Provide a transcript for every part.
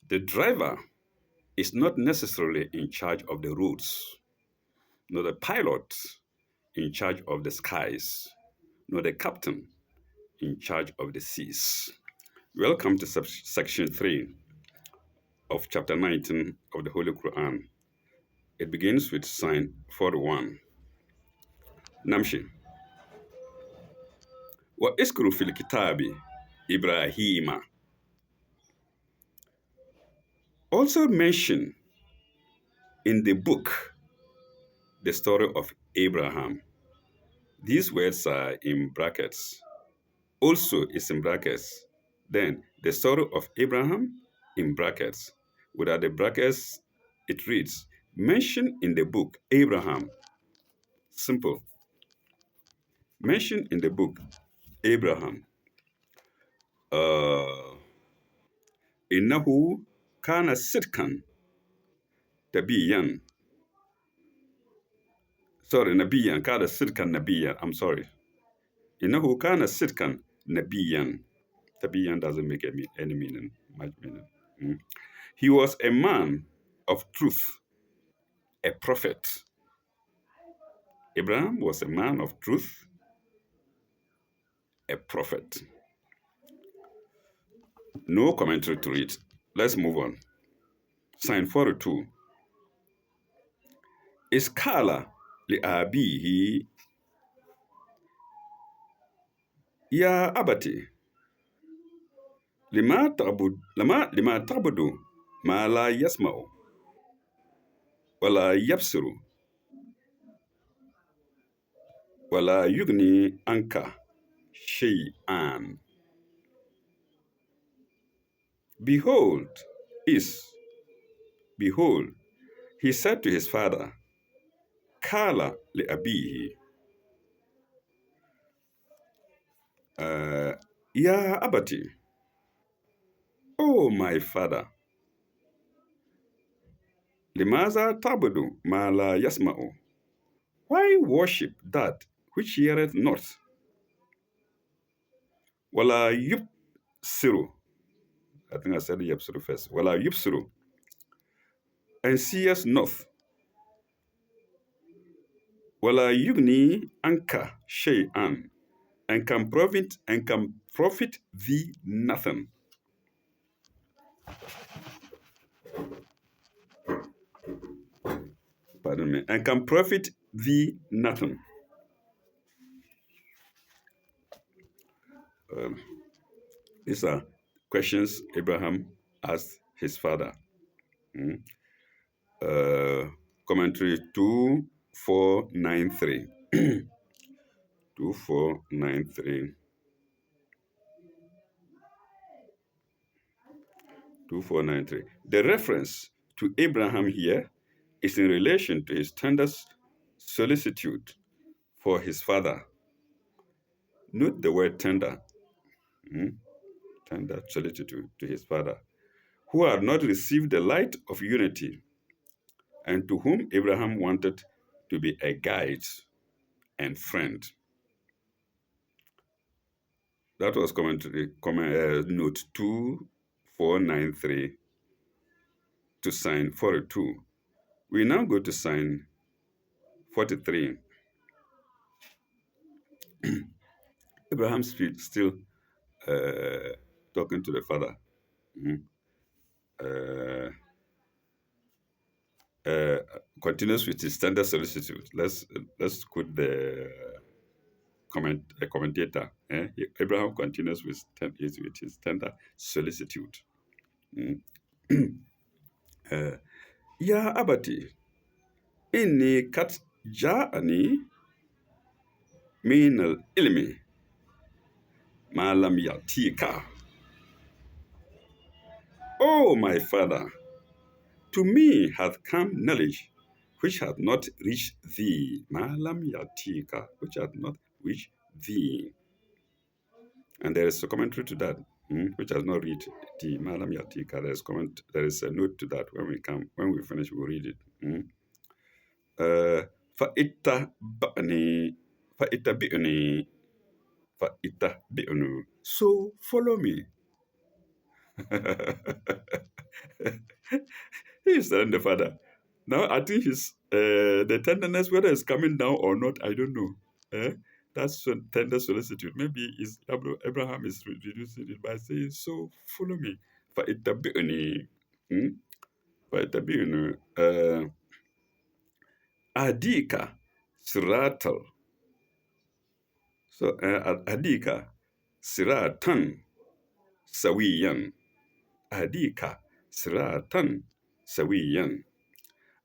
The driver is not necessarily in charge of the roads, nor the pilot in charge of the skies, nor the captain in charge of the seas. Welcome to section 3 of chapter 19 of the Holy Quran. It begins with sign 41. Namshi. Wa iskuru fil kitabi Ibrahima. Also mention in the book the story of Abraham. These words are in brackets. Also is in brackets. Then the story of Abraham in brackets. Without the brackets, it reads, mention in the book Abraham. Simple. Mention in the book Abraham. إنه كان صدقا نبيا. Sorry, نبيا كان صدقا نبيا. I'm sorry. إنه كان صدقا نبيا. Tabiyan doesn't make any meaning, much meaning. He was a man of truth, a prophet. Abraham was a man of truth, a prophet. No commentary to it. Let's move on. Sign 42. Iskala li'abihi ya abati lima ta'budu ma la yasma'u wala yabsiru wala yugni anka shay'an. Behold, he said to his father, Kala li abihi, Ya abati, oh my father, limaza tabudu ma la yasma'u. Why worship that which heareth not? Wala yubsiru. I think I said yubsiru first. Wala yubsiru. And seest not. Wala yugni anka shay'an. And can profit thee nothing. Pardon me. And can profit thee nothing. These are questions Abraham asked his father. Commentary 2493. 2493. 2493. The reference to Abraham here is in relation to his tender solicitude for his father. Note the word tender. Tender solicitude to his father, who had not received the light of unity, and to whom Abraham wanted to be a guide and friend. That was commentary, note 2493 to sign 42. We now go to sign 43. Abraham still talking to the father. Continues with his tender solicitude. Let's quote the commentator. Abraham continues with his tender solicitude. Ya abati, inni kat ja'ani min al-ilmi ma lam yatika. Oh, my father, to me hath come knowledge which hath not reached thee. Ma lam yatika, which hath not reached thee. And there is a commentary to that, which has not reached thee. Ma lam yatika. There is a note to that when we finish, we'll read it. Fa'itabi'ni. So follow me. He is telling the father. Now I think his the tenderness, whether it's coming down or not, I don't know. Eh? That's tender solicitude. Maybe is Abraham is reducing it by saying, "So follow me." For it to be any, for it to be adika siratal. So adika siratan sawiyan. Adika siratan sawiyan.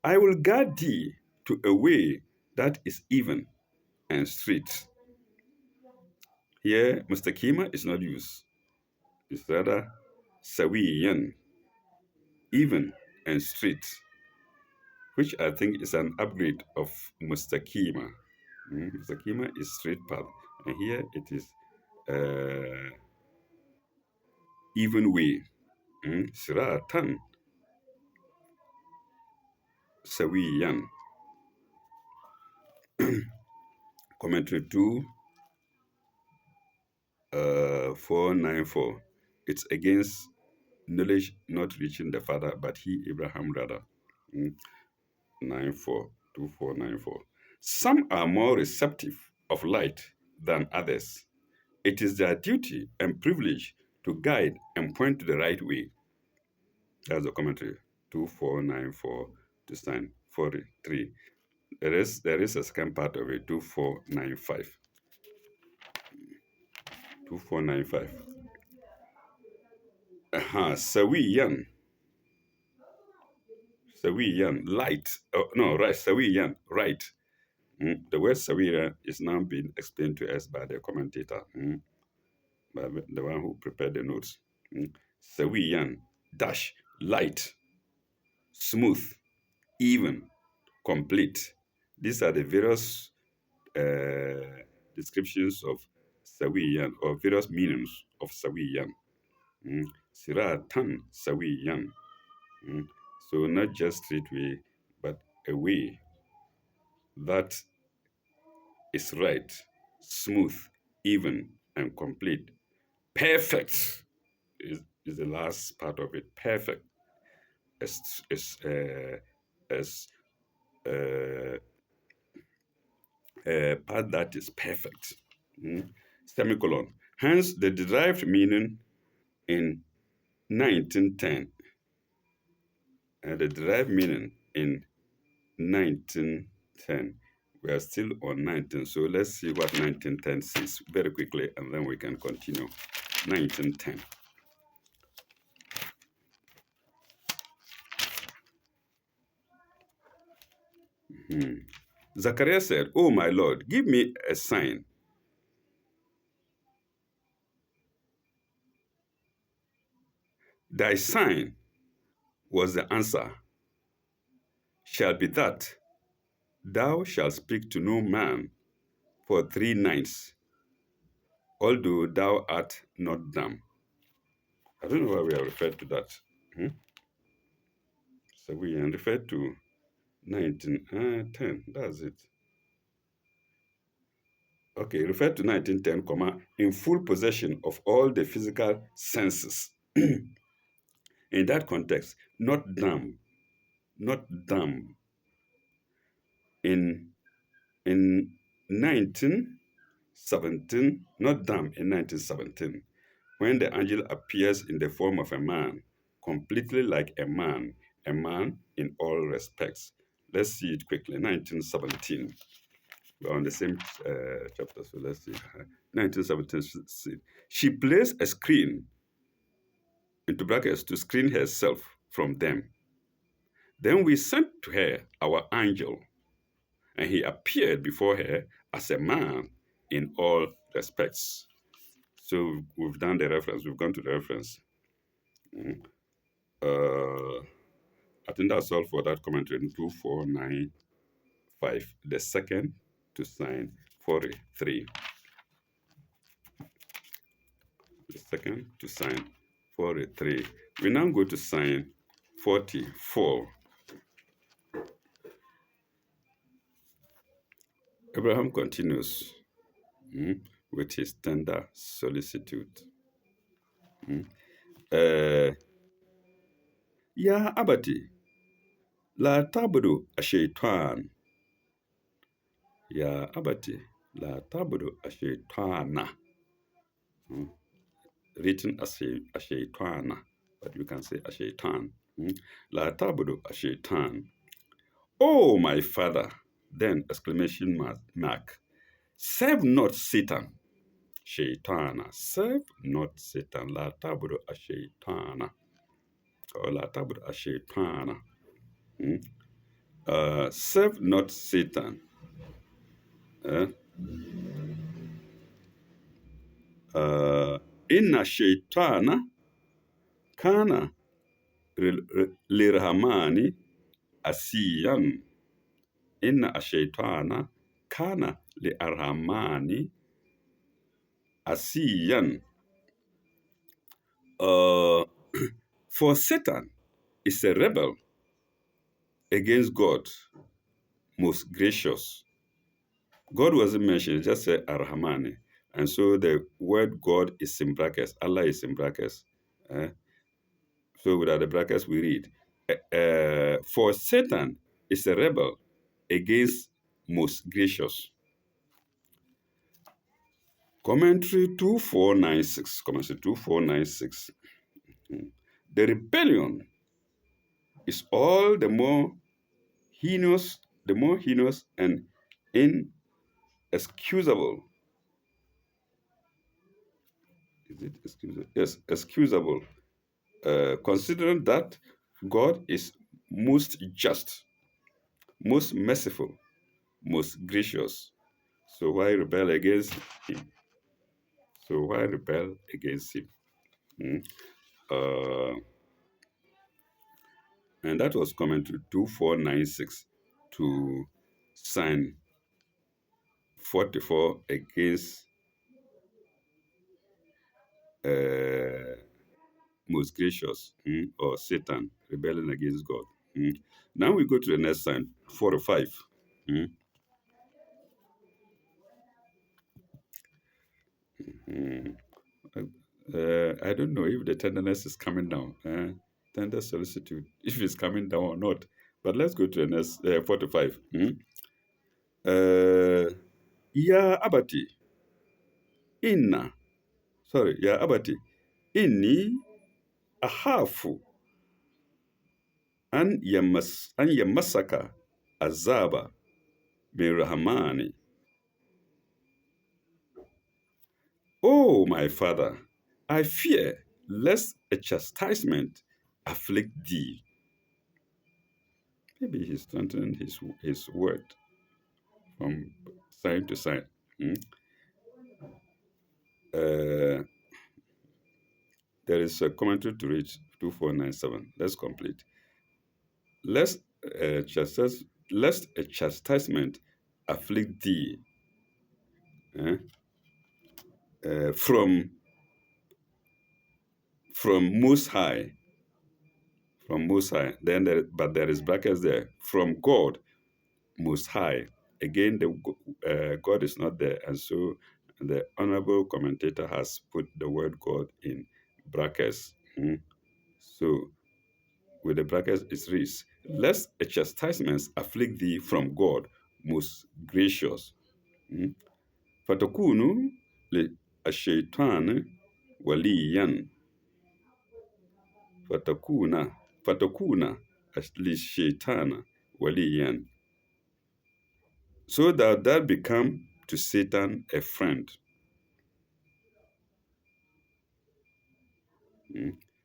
I will guide thee to a way that is even and straight. Here, Mr. Kima is not used. It's rather sawiyan, even and straight, which I think is an upgrade of Mr. Kima. Mr. Kima is straight path, and here it is even way. Siratan sawiyan. Commentary 2, 494. It's against knowledge not reaching the father, but he, Abraham, rather. 242494. Some are more receptive of light than others. It is their duty and privilege to guide and point to the right way. That's the commentary. 2494 to stand 43. There is a second part of it, 2495. 2495. Sawiyan. Sawiyan, light. Oh, no, right. Sawiyan, right. The word Sawiyan is now being explained to us by the commentator, by the one who prepared the notes. Sawiyan, dash, light, smooth, even, complete. These are the various descriptions of Sawiyan, or various meanings of Sawiyan. Siratan Sawiyan. So not just straight way, but a way that is right, smooth, even, and complete. Perfect is the last part of it. Perfect as a part that is perfect. Semicolon. Hence, the derived meaning in 1910. The derived meaning in 1910. We are still on 19, so let's see what 1910 says very quickly, and then we can continue. 1910. Zachariah said, "Oh my Lord, give me a sign." Thy sign, was the answer, shall be that thou shalt speak to no man for 3 nights, although thou art not dumb. I don't know why we are referred to that. So we are referred to 1910. That's it. Okay, referred to 1910, in full possession of all the physical senses. In that context, not dumb, not dumb. In 1917, not dumb in 1917, when the angel appears in the form of a man, completely like a man in all respects. Let's see it quickly. 1917. We're on the same chapter, so let's see. 1917. She placed a screen, into brackets, to screen herself from them. Then we sent to her our angel, and he appeared before her as a man in all respects. So we've done the reference, we've gone to the reference. I think that's all for that commentary. 2495. The second to sign 43. The second to sign 43. We now go to sign 44. Abraham continues with his tender solicitude. Ya abati, la tabudu ashaitan. Ya abati, la tabudu ashaitana. Hmm. Written as a shaitana, but you can say a shaitan. La tabudu a shaitan. Oh, my father. Then exclamation mark. Serve not Satan. Shaitana. Serve not Satan. La tabudu a shaitana. Or la tabudu a shaitana. Serve not Satan. Uh, Inna shaitana kana lirhamani asiyan. Inna ashaitana kana li'arhamani asiyan. Uh, for Satan is a rebel against God, most gracious. God wasn't mentioned, just said Arhamani. And so the word God is in brackets, Allah is in brackets. eh? So without the brackets, we read, for Satan is a rebel against most gracious. Commentary 2496. Commentary 2496. The rebellion is all the more heinous and inexcusable. Is it excusable? Yes, excusable. Considering that God is most just, most merciful, most gracious. So why rebel against him? So why rebel against him? Hmm? Uh, and that was commentary 2496 to sign 44 against uh, most gracious, or Satan rebelling against God. Now we go to the next sign, 45. Mm, mm. I don't know if the tenderness is coming down, tender solicitude, if it's coming down or not. But let's go to the next, 45. Ya abati, inna, sorry, ya abati, inni ahafu an yamasaka azaba min rahmani. Oh, my father, I fear lest a chastisement afflict thee. Maybe he's strengthening his word from side to side. Hmm? Uh, there is a commentary to reach 2497. Let's complete. Lest lest a chastisement afflict thee, eh, from most high, from most high. But there is brackets there. From God, most high. Again, the God is not there, and so the honorable commentator has put the word God in brackets. So with the brackets, it reads, "Lest a chastisement afflict thee from God, most gracious." Fatakunu le ashaitan waliyan. Fatakuna li shaitana waliyan. So that thou become to Satan a friend.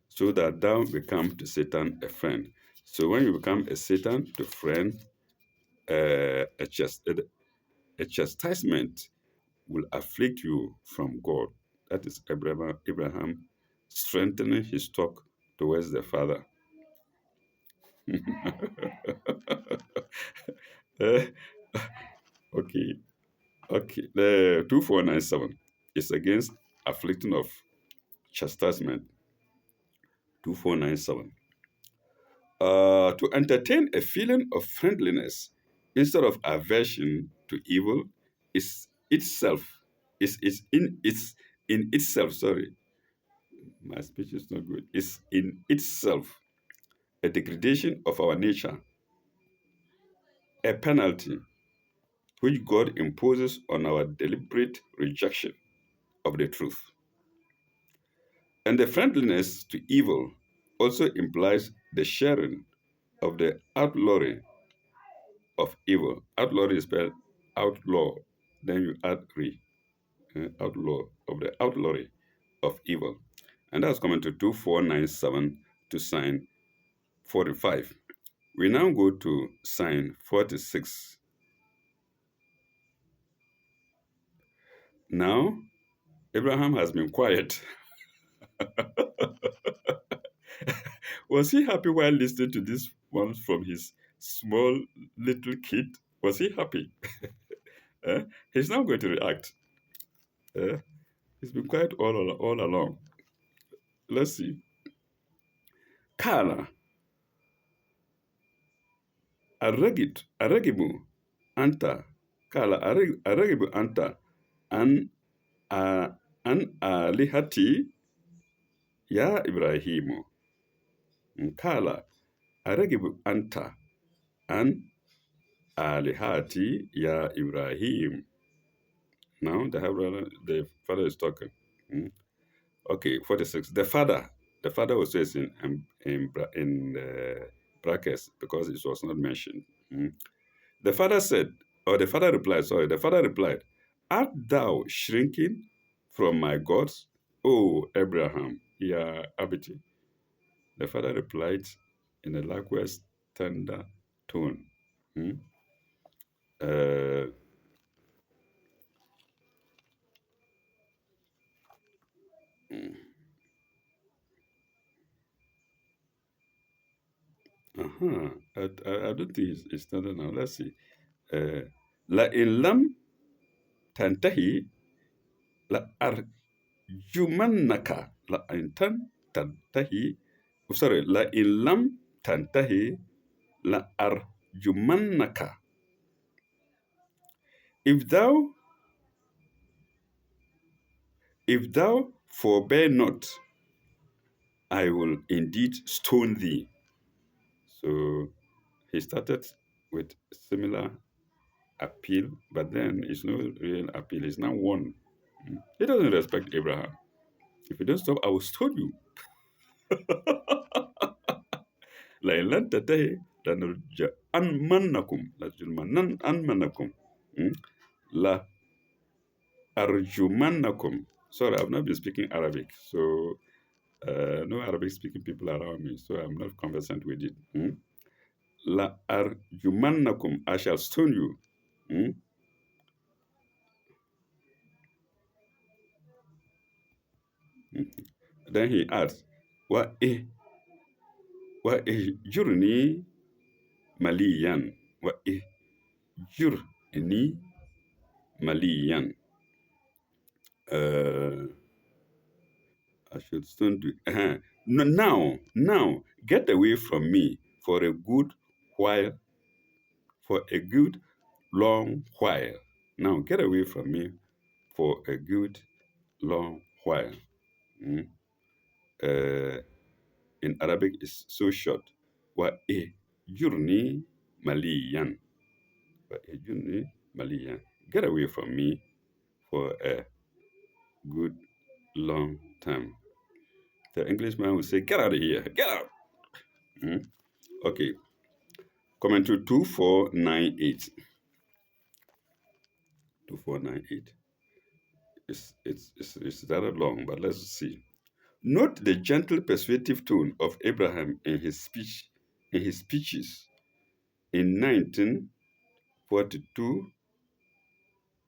So that thou become to Satan a friend. So when you become a Satan to friend, a chastisement will afflict you from God. That is Abraham strengthening his talk towards the Father. Uh, okay, okay. The 2497 is against afflicting of chastisement. 2497. To entertain a feeling of friendliness instead of aversion to evil is itself is in itself. Sorry, my speech is not good. Is in itself a degradation of our nature, a penalty which God imposes on our deliberate rejection of the truth. And the friendliness to evil also implies the sharing of the outlawry of evil. Outlawry is spelled outlaw, then you add re, outlaw of the outlawry of evil. And that's coming to 2497 to sign 45. We now go to sign 46. Now, Abraham has been quiet. Was he happy while listening to this one from his small little kid? Was he happy? He's now going to react. Uh, he's been quiet all along. Let's see. Kala, aragibu, anta. Kala, aragibu, anta. An, a, an alihati, ya Ibrahimu. Kala, aragibu, anta. An alihati, ya Ibrahim. Now the father is talking. Hmm? Okay, 46. The father was says in brackets because it was not mentioned. Hmm? The father said, or the father replied, sorry, the father replied, art thou shrinking from my gods, O Abraham, ya Abiti? The father replied in a likewise tender tone. Hmm? Uh, uh-huh. I don't think it's tender now. Let's see. La in lam tantahi la arjumannaka la intan tantahi. Sorry, la in lam tantahi la arjumannaka. If thou if thou forbear not, I will indeed stone thee. So he started with similar appeal, but then it's no real appeal. It's now one. He doesn't respect Abraham. If you don't stop, I will stone you. لئن لن تنتهي لنرجمنكم لا أرجمنكم. Sorry, I've not been speaking Arabic, so no Arabic speaking people around me, so I'm not conversant with it. La arjumannakum, I shall stone you. Hmm? Then he adds, wa ihjurni maliyan, wa ihjurni maliyan. I should soon do. Now, get away from me for a good while, for a good long while. Now, get away from me for a good long while. Mm. Uh, in Arabic, it's so short. Wa e jurni maliyan. Wa e jurni maliyan. Get away from me for a good long time. The Englishman will say, "Get out of here! Get out!" Mm. Okay, coming to 2498. 2498. It's rather long, but let's see. Note the gentle, persuasive tone of Abraham in his speeches in 1942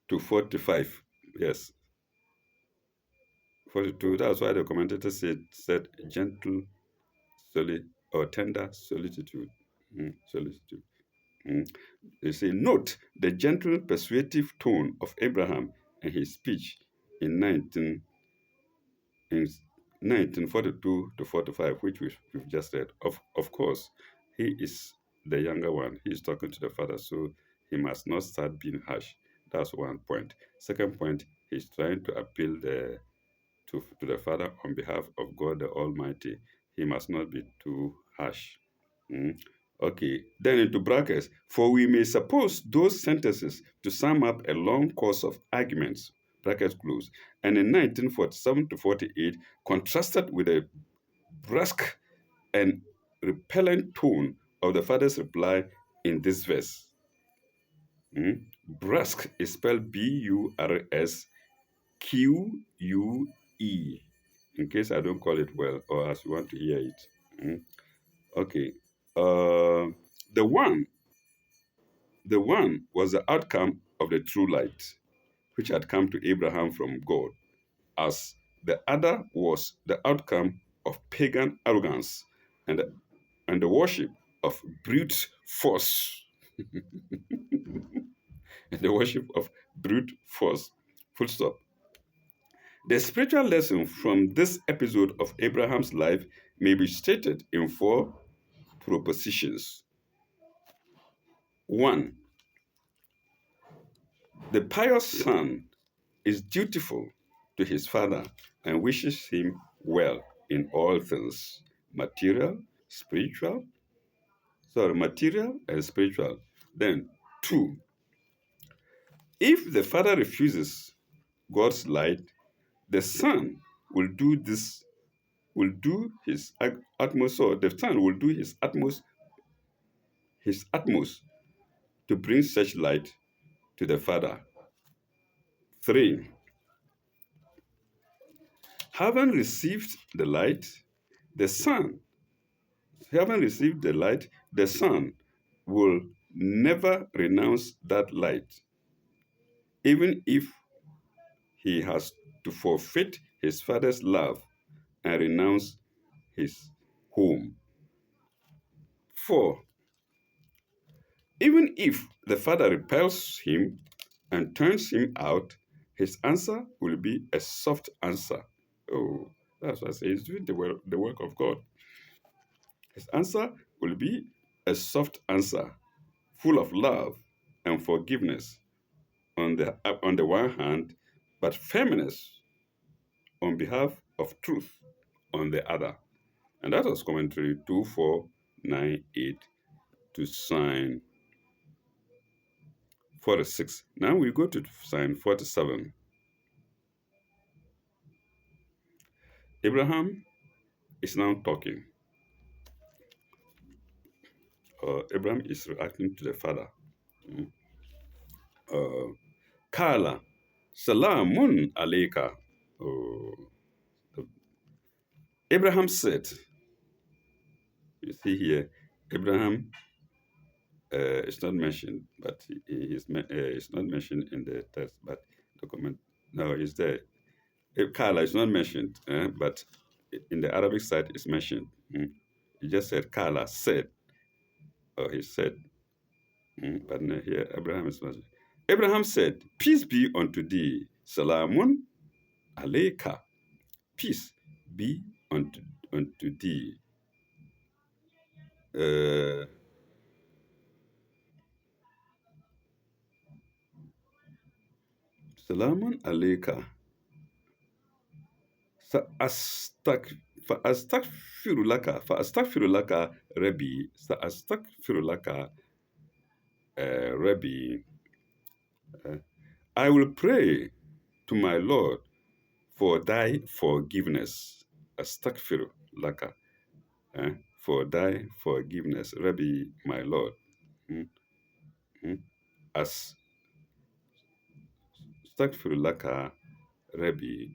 to 45. Yes, 42. That's why the commentator said gentle or tender solicitude. Solicitude. Mm. They say, note the gentle, persuasive tone of Abraham in his speech in 1942 to 45, which we've just read. Of course, he is the younger one. He is talking to the father, so he must not start being harsh. That's one point. Second point, he's trying to appeal to the father on behalf of God the Almighty. He must not be too harsh. Mm. Okay, then into brackets, for we may suppose those sentences to sum up a long course of arguments, brackets close, and in 1947 to 48, contrasted with the brusque and repellent tone of the father's reply in this verse. Brusque is spelled Brusque, in case I don't call it well or as you want to hear it. Mm. Okay. Uh, the one The one was the outcome of the true light, which had come to Abraham from God, as the other was the outcome of pagan arrogance and, and the worship of brute force. And the worship of brute force. Full stop. The spiritual lesson from this episode of Abraham's life may be stated in four propositions. One, the pious son is dutiful to his father and wishes him well in all things, material, spiritual, material and spiritual. Then, two, if the father refuses God's light, the son will do this, will do his utmost, so the son will do his utmost to bring such light to the father. Three, having received the light, the son having received the light, the son will never renounce that light, even if he has to forfeit his father's love and renounce his home. Four, even if the father repels him and turns him out, his answer will be a soft answer. Oh, that's what I say. He's doing the work of God. His answer will be a soft answer, full of love and forgiveness on the one hand, but firmness on behalf of truth on the other. And that was commentary 2498 to sign 46. Now we go to sign 47. Abraham is now talking. Abraham is reacting to the father. Uh, Kala, Salamun Aleka. Oh, Abraham said, you see here, Abraham it's not mentioned, but it's not mentioned in the text, but document. No, it's there. Kala is not mentioned, but in the Arabic side, it's mentioned. He just said Kala said, or he said, but no, here Abraham is mentioned. Abraham said, "Peace be unto thee, Salamun Aleika. Peace be unto thee." Uh, Salamun Aleika. سأستك فأستغفر لك فأستغفر لك ربي سأستغفر لك ربي. I will pray to my Lord for thy forgiveness. أستغفر لك for thy forgiveness, Rabbi, my Lord. As أستغفر لك Rabbi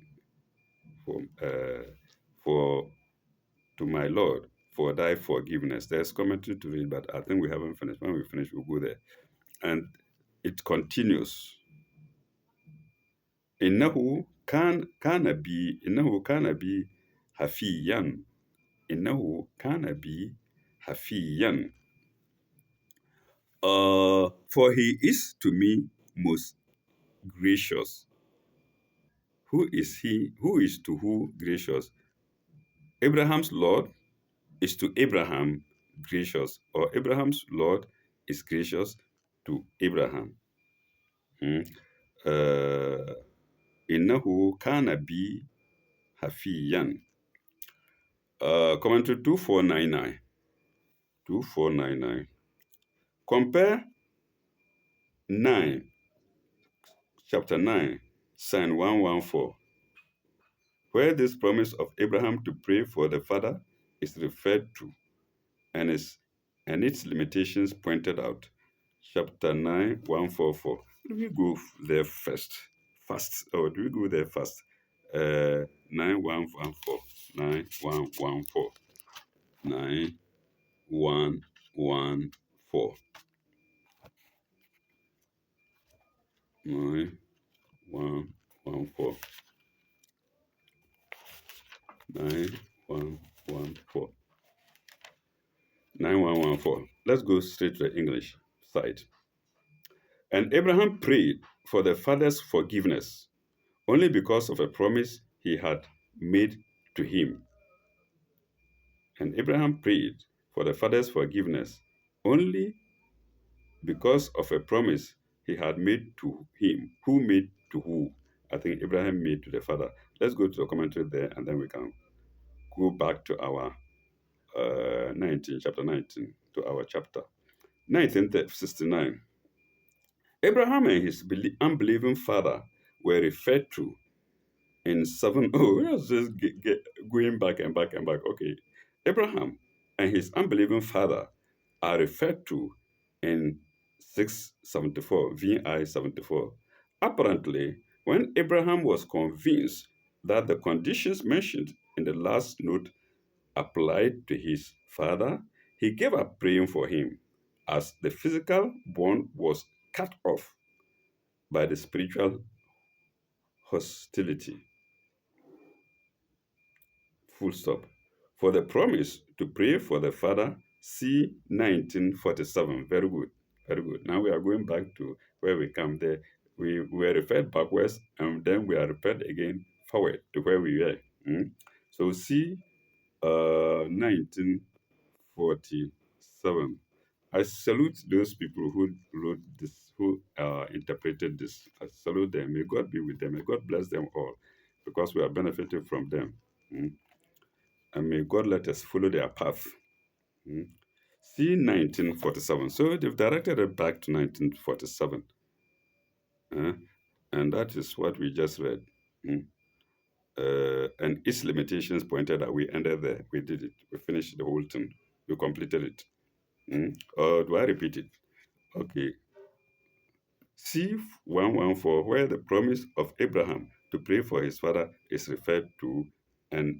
for to my Lord for thy forgiveness. There's commentary to read, but I think we haven't finished. When we finish, we'll go there. And it continues. إنه كان بي حفيا. إنه كان بي حفيا. For he is to me most gracious. Who is he? Who is to who gracious? Abraham's Lord is to Abraham gracious, or Abraham's Lord is gracious to Abraham. إنه كان بي حفيا. Commentary 2499. 2499. Compare 9, chapter 9, Psalm 114, where this promise of Abraham to pray for the father is referred to and its limitations pointed out. Chapter 9, 144. Do we go there first? Fast. Or do we go there fast? 9114. 9114. 9114. 9114. 9114. 9114. Let's go straight to the English side. And Abraham prayed for the father's forgiveness only because of a promise he had made to him. And Abraham prayed for the father's forgiveness only because of a promise he had made to him. Who made to who? I think Abraham made to the father. Let's go to the commentary there and then we can go back to our 19, chapter 19, to our chapter 1969. Abraham and his unbelieving father were referred to in 7. Oh, let's just get going back and back and back. Okay. Abraham and his unbelieving father are referred to in 674, VI 74. Apparently, when Abraham was convinced that the conditions mentioned in the last note applied to his father, he gave up praying for him as the physical bond was cut off by the spiritual hostility. Full stop. For the promise to pray for the father, see 1947. Very good. Very good. Now we are going back to where we come there. We were referred backwards and then we are referred again forward to where we were. So see 1947. I salute those people who wrote this, who interpreted this. I salute them. May God be with them. May God bless them all because we are benefiting from them. And may God let us follow their path. See 1947. So they've directed it back to 1947. And that is what we just read. And its limitations pointed out. We ended there. We did it. We finished the whole thing. We completed it. Or do I repeat it? Okay. See 114, where the promise of Abraham to pray for his father is referred to and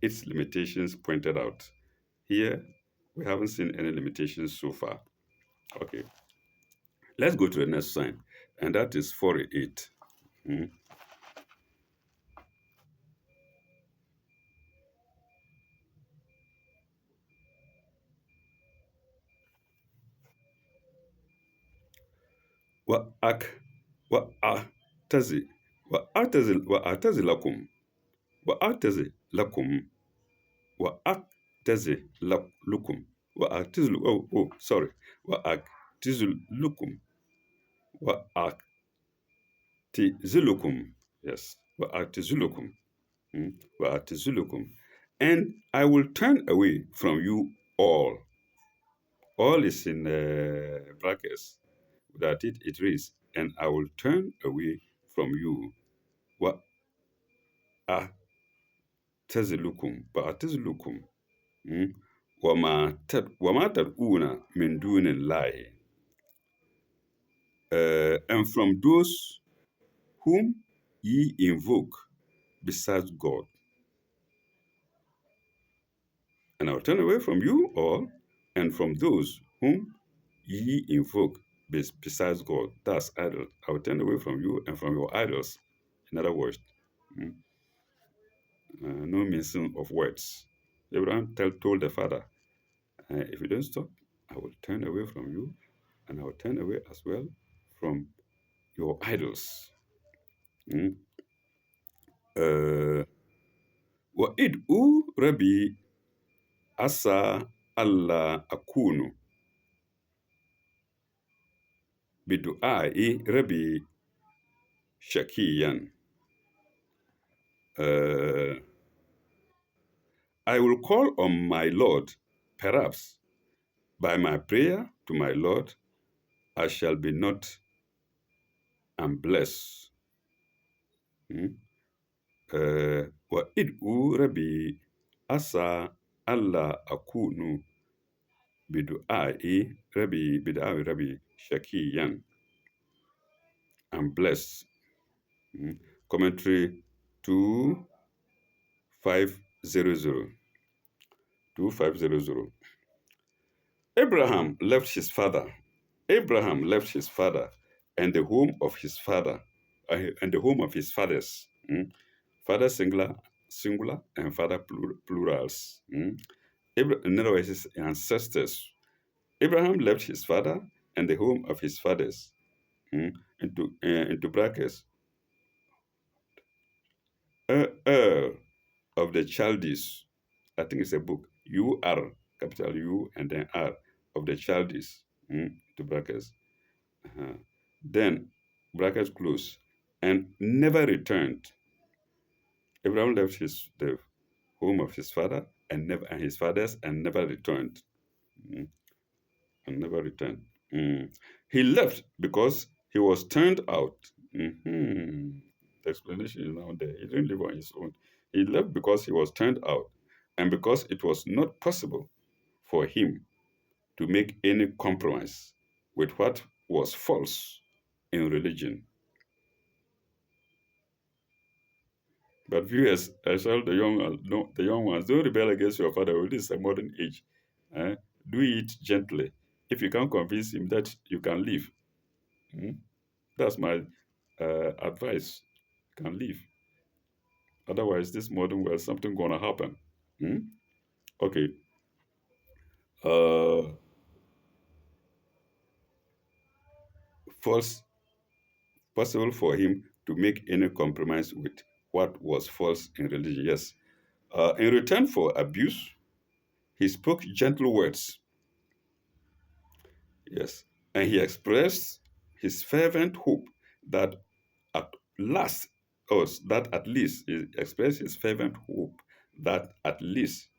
its limitations pointed out. Here, we haven't seen any limitations so far. Okay. Let's go to the next sign, and that is 48. وأعتزل لكم وأعتزل لكم وأعتزل لكم وأعتزل sorry وأعتزل لكم وأعتزلكم yes وأعتزلكم وأعتزلكم and I will turn away from you all. All is in brackets. That it reads, and I will turn away from you. وأعتزلكم وما تدعون من دون الله. And from those whom ye invoke besides God. And I will turn away from you all, and from those whom ye invoke besides God. That's idols. I will turn away from you and from your idols. In other words, no missing of words. Abraham told the father, if you don't stop, I will turn away from you, and I will turn away as well from your idols. وَإِدْءُ رَبِّي عَسَى أَلَّا أَكُونُ بِدُعَاءِ رَبِّي شَقِيًّا. I will call on my Lord. Perhaps By my prayer to my Lord, I shall be not and blessed. Wa id'u Rabbi asa Allah akunu bidu'ai Rabbi shakiyan. I'm blessed. Commentary 2500. 2500. Abraham left his father. Abraham left his father and the home of his father and the home of his fathers. Father singular, and father plurals. In other words, his ancestors. Abraham left his father and the home of his fathers. Into brackets. Ur of the Chaldees. I think it's a book. U-R, capital U, and then R of the Chaldees. To brackets. Then, brackets close, and never returned. Abraham left the home of his father and his fathers and never returned. Mm, and never returned. He left because he was turned out. The explanation is now there. He didn't live on his own. He left because he was turned out, and because it was not possible for him to make any compromise with what was false in religion. But viewers, I tell the young, no, the young ones, don't rebel against your father. Well, this is a modern age. Eh? Do it gently. If you can't convince him that you can leave, that's my advice. You can leave. Otherwise, this modern world, something gonna happen. Okay. Uh, False, possible for him to make any compromise with what was false in religion. Yes. In return for abuse, he spoke gentle words. Yes. And he expressed his fervent hope that at last, or that at least, he expressed his fervent hope that at least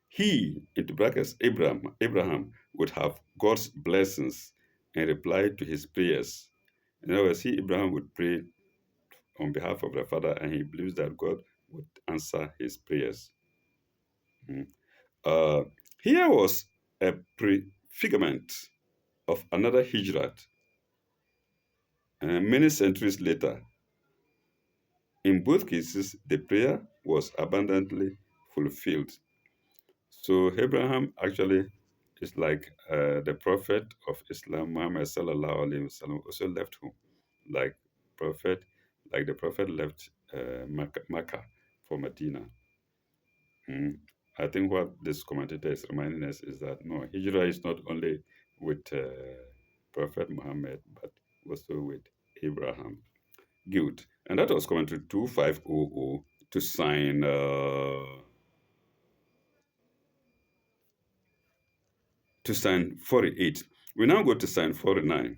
he, into brackets, Abraham would have God's blessings in reply to his prayers. In other words, Abraham would pray on behalf of the father, and he believes that God would answer his prayers. Uh, Here was a prefigurement of another hijrat many centuries later. In both cases, the prayer was abundantly fulfilled. So Abraham actually is like the prophet of Islam, Muhammad sallallahu alaihi wasallam, also left home, like prophet, like the prophet left Makkah for Medina. I think what this commentator is reminding us is that no, Hijrah is not only with Prophet Muhammad, but also with Abraham. Good. And that was commentary 2500 to sign 48. We now go to sign 49.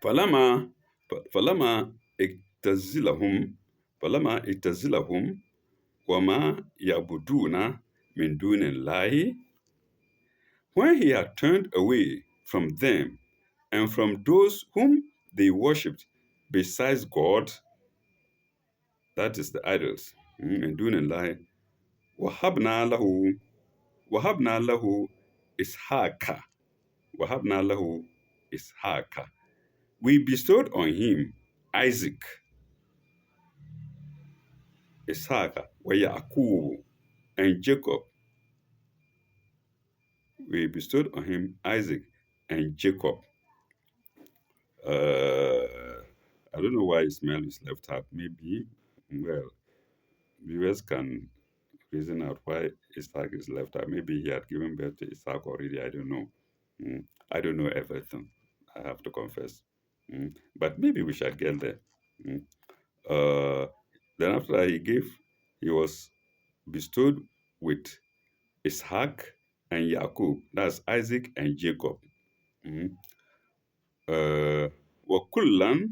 فلما فلما اعتزلهم فلما اعتزلهم وما يعبدون من دون الله, when he had turned away from them and from those whom they worshipped besides God, that is the idols, and doing a lie, وَهَبْنَا لَهُ وَهَبْنَا لَهُ إِسْحَاقَ وَهَبْنَا لَهُ إِسْحَاقَ, we bestowed on him Isaac, Ishaq, وَيَعْقُوب, and Jacob. We bestowed on him Isaac and Jacob. I don't know why Ismail is left out. Maybe, well, viewers can reason out why Isaac is left out. Maybe he had given birth to Isaac already. I don't know. I don't know everything, I have to confess. But maybe we shall get there. Uh, then after that, he was bestowed with Ishaq and Jacob. That's Isaac and Jacob. وَكُلًّا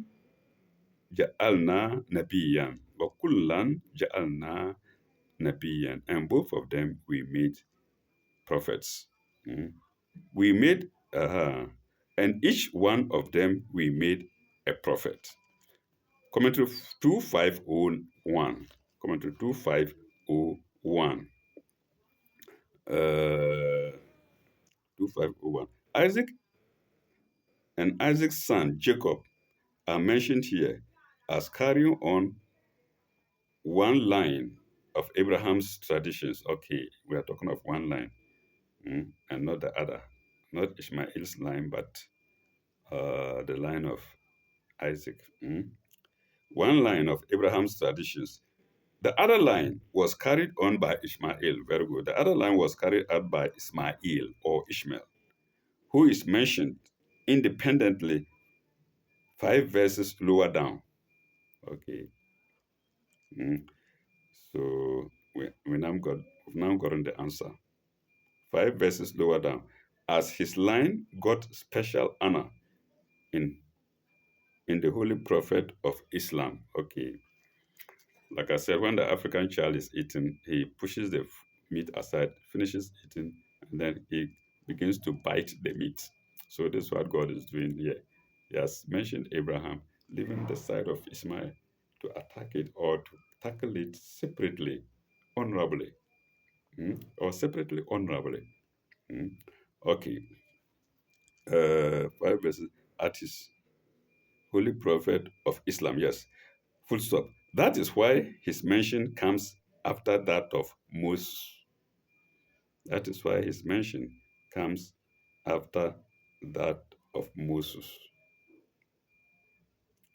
جَعَلْنَا نَبِيًّا. وَكُلًّا جَعَلْنَا نَبِيًّا. And both of them we made prophets. Mm. We made, and each one of them we made a prophet. Commentary 2501. Commentary 2501. 2501. Isaac and Isaac's son Jacob are mentioned here as carrying on one line of Abraham's traditions. Okay, we are talking of one line, and not the other. Not Ishmael's line, but the line of Isaac. One line of Abraham's traditions. The other line was carried on by Ishmael. Very good. The other line was carried out by Ismail or Ishmael, who is mentioned independently 5 verses lower down. Okay. So we've now gotten the answer. 5 verses lower down. As his line got special honor in the holy prophet of Islam. Okay. Like I said, when the African child is eating, he pushes the meat aside, finishes eating, and then he begins to bite the meat. So this is what God is doing here. He has mentioned Abraham leaving the side of Ishmael to attack it or to tackle it separately, honorably, or separately, honorably. Okay. 5 verses. At his holy prophet of Islam, yes. Full stop. That is why his mention comes after that of Moses. That is why his mention comes after that of Moses.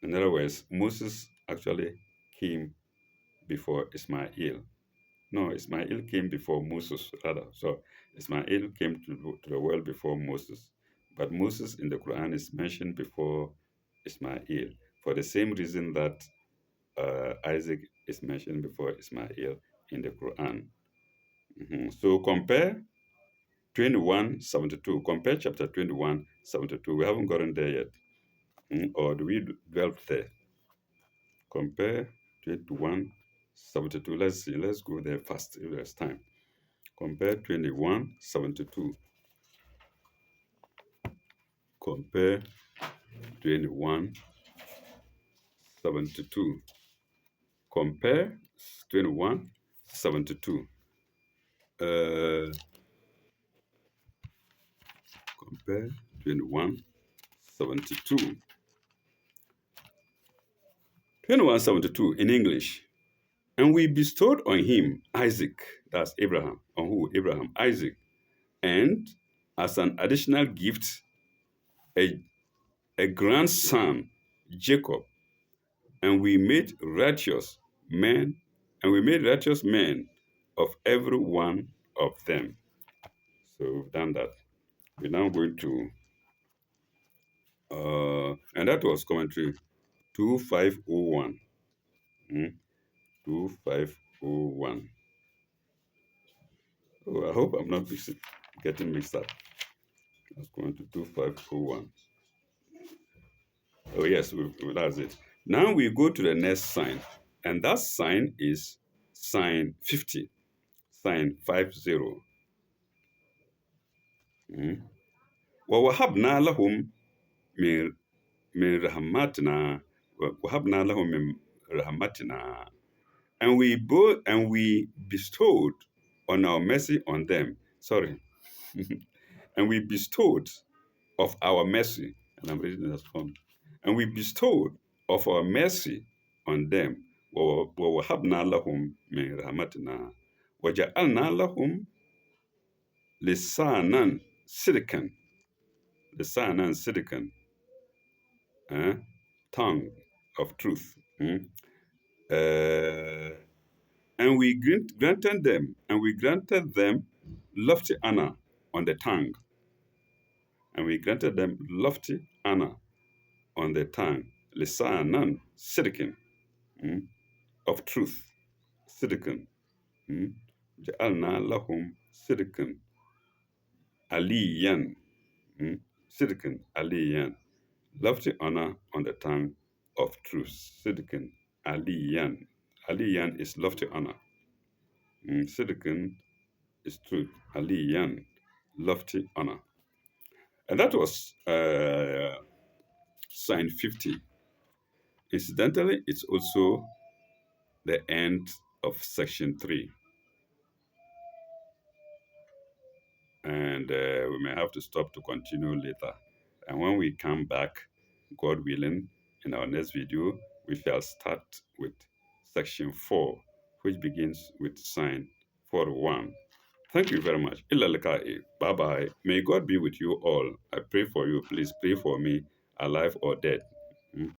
In other words, Moses actually came before Ismail. No, Ismail came before Moses, rather. So Ismail came to the world before Moses. But Moses in the Quran is mentioned before Ismail for the same reason that Isaac is mentioned before Ismail in the Quran. So compare 21:72. Compare chapter 21:72. We haven't gotten there yet. Or do we delve there? Compare 21:72. Let's see. Let's go there fast if there's time. Compare 21:72. Compare 21:72. Compare 21:72. Compare 21:72. 21:72 in English. And we bestowed on him Isaac, that's Abraham. On who? Abraham, Isaac. And as an additional gift, a grandson, Jacob. And we made righteous men, of every one of them. So we've done that. We're now going to, and that was commentary 2501. 2501. Oh, I hope I'm not getting mixed up. Let's go into 2501. Oh, yes, that's it. Now we go to the next sign, and that sign is sign 50. Sign 50. وَوَهَبْنَا لَهُم مِّن رَحْمَتِنَا وَوَهَبْنَا لَهُم مِّن رَحْمَتِنَا. And we bestowed on our mercy on them. Sorry. And we bestowed of our mercy, and I'm reading this from, and we bestowed of our mercy on them. وَوَهَبْنَا لَهُم مِّن رَحْمَتِنَا وَجَعَلْنَا لَهُم لِسَانًا صِدْقًا. Lisanan sidqan, tongue of truth. And we granted them lofty honor on the tongue. And we granted them lofty honor on the tongue. Lisanan sidqan, of truth. Sidqan. Ja'alna lahum sidqan aliyan. Sidqan aliyan. Lofty honor on the tongue of truth. Sidqan aliyan. Aliyan is lofty honor. Silicon is truth. Aliyan, lofty honor. And that was sign 50. Incidentally, it's also the end of section 3. And we may have to stop to continue later. And when we come back, God willing, in our next video, we shall start with section 4, which begins with sign 41. Thank you very much. Bye bye. May God be with you all. I pray for you. Please pray for me, alive or dead.